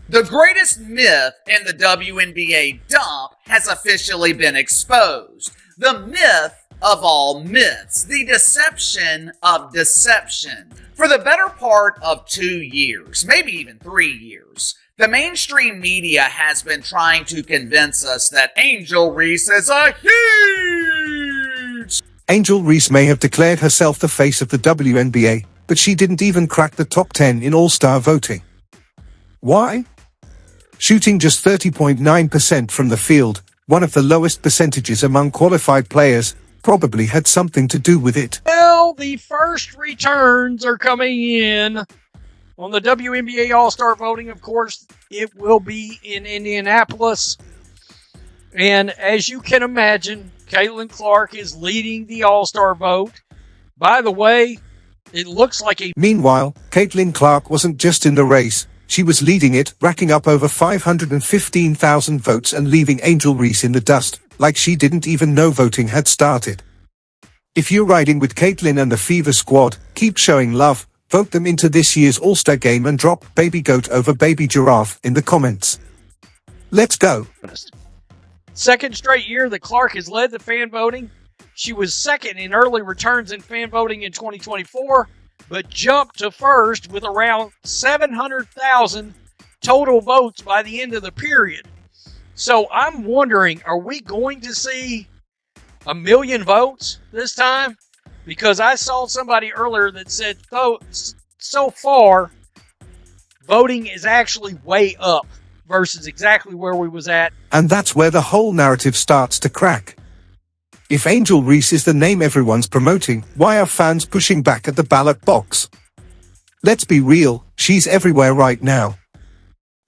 The greatest myth in the WNBA dump has officially been exposed. The myth of all myths. The deception of deception. For the better part of 2 years, maybe even 3 years, the mainstream media has been trying to convince us that Angel Reese is a huge... Angel Reese may have declared herself the face of the WNBA, but she didn't even crack the top 10 in All-Star voting. Why? Shooting just 30.9% from the field, one of the lowest percentages among qualified players, probably had something to do with it. Well, the first returns are coming in on the WNBA All-Star voting. Of course, it will be in Indianapolis. And as you can imagine, Caitlin Clark is leading the All-Star vote. By the way, it looks like a... Meanwhile, Caitlin Clark wasn't just in the race. She was leading it, racking up over 515,000 votes and leaving Angel Reese in the dust, like she didn't even know voting had started. If you're riding with Caitlin and the Fever Squad, keep showing love, vote them into this year's All-Star Game and drop Baby Goat over Baby Giraffe in the comments. Let's go. Second straight year that Clark has led the fan voting. She was second in early returns in fan voting in 2024. But jumped to first with around 700,000 total votes by the end of the period. So I'm wondering, are we going to see 1 million votes this time? Because I saw somebody earlier that said, so far, voting is actually way up versus exactly where we was at. And that's where the whole narrative starts to crack. If Angel Reese is the name everyone's promoting, why are fans pushing back at the ballot box? Let's be real, she's everywhere right now.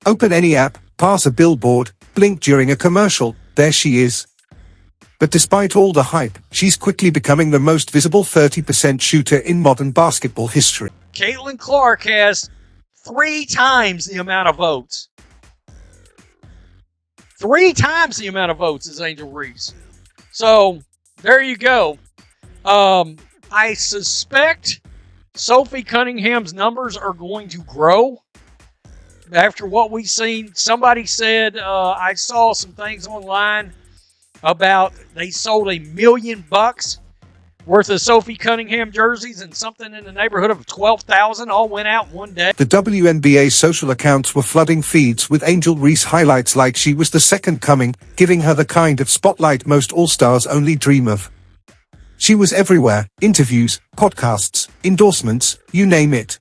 Open any app, pass a billboard, blink during a commercial, there she is. But despite all the hype, she's quickly becoming the most visible 30% shooter in modern basketball history. Caitlin Clark has 3 times the amount of votes. 3 times the amount of votes as Angel Reese. So, there you go. I suspect Sophie Cunningham's numbers are going to grow after what we've seen. Somebody said, I saw some things online about they sold $1 million worth of Sophie Cunningham jerseys, and something in the neighborhood of 12,000 all went out one day. The WNBA social accounts were flooding feeds with Angel Reese highlights like she was the second coming, giving her the kind of spotlight most All-Stars only dream of. She was everywhere, interviews, podcasts, endorsements, you name it.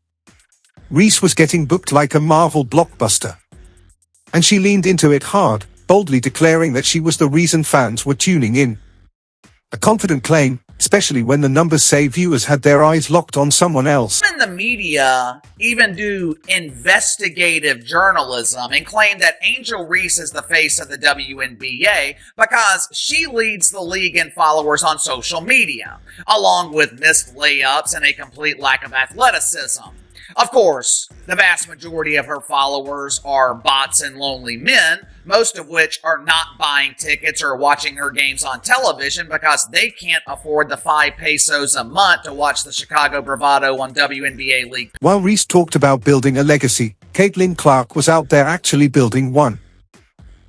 Reese was getting booked like a Marvel blockbuster. And she leaned into it hard, boldly declaring that she was the reason fans were tuning in. A confident claim, especially when the numbers say viewers had their eyes locked on someone else. Even the media even do investigative journalism and claim that Angel Reese is the face of the WNBA because she leads the league in followers on social media, along with missed layups and a complete lack of athleticism. Of course, the vast majority of her followers are bots and lonely men, most of which are not buying tickets or watching her games on television because they can't afford the 5 pesos a month to watch the Chicago Bravado on WNBA League. While Reese talked about building a legacy, Caitlin Clark was out there actually building one.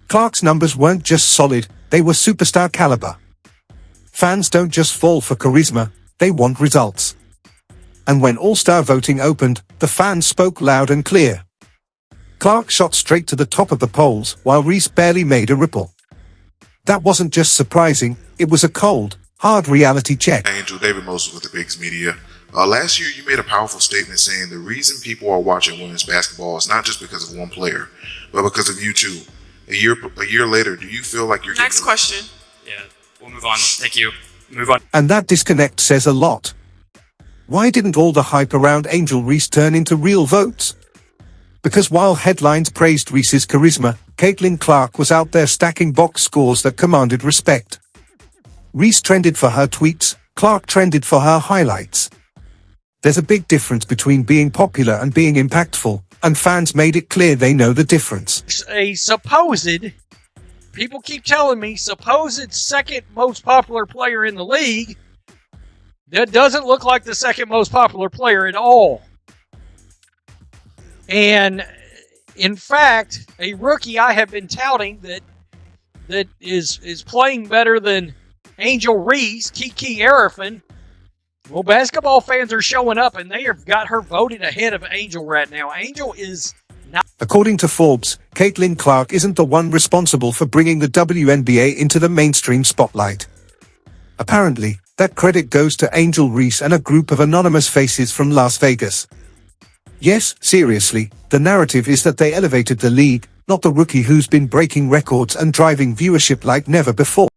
Clark's numbers weren't just solid, they were superstar caliber. Fans don't just fall for charisma, they want results. And when All-Star voting opened, the fans spoke loud and clear. Clark shot straight to the top of the polls, while Reese barely made a ripple. That wasn't just surprising, it was a cold, hard reality check. Angel, David Moses with the Bigs Media. Last year, you made a powerful statement saying the reason people are watching women's basketball is not just because of one player, but because of you two. A year later, do you feel like you're Next question. Yeah, we'll move on. Thank you. Move on. And that disconnect says a lot. Why didn't all the hype around Angel Reese turn into real votes? Because while headlines praised Reese's charisma, Caitlin Clark was out there stacking box scores that commanded respect. Reese trended for her tweets, Clark trended for her highlights. There's a big difference between being popular and being impactful, and fans made it clear they know the difference. A supposed, people keep telling me, supposed second most popular player in the league that doesn't look like the second most popular player at all. And In fact, a rookie I have been touting that is playing better than Angel Reese, Kiki Arifin. Well, basketball fans are showing up, and they have got her voted ahead of Angel right now. Angel is not. According to Forbes, Caitlin Clark isn't the one responsible for bringing the WNBA into the mainstream spotlight. Apparently, that credit goes to Angel Reese and a group of anonymous faces from Las Vegas. Yes, seriously, the narrative is that they elevated the league, not the rookie who's been breaking records and driving viewership like never before.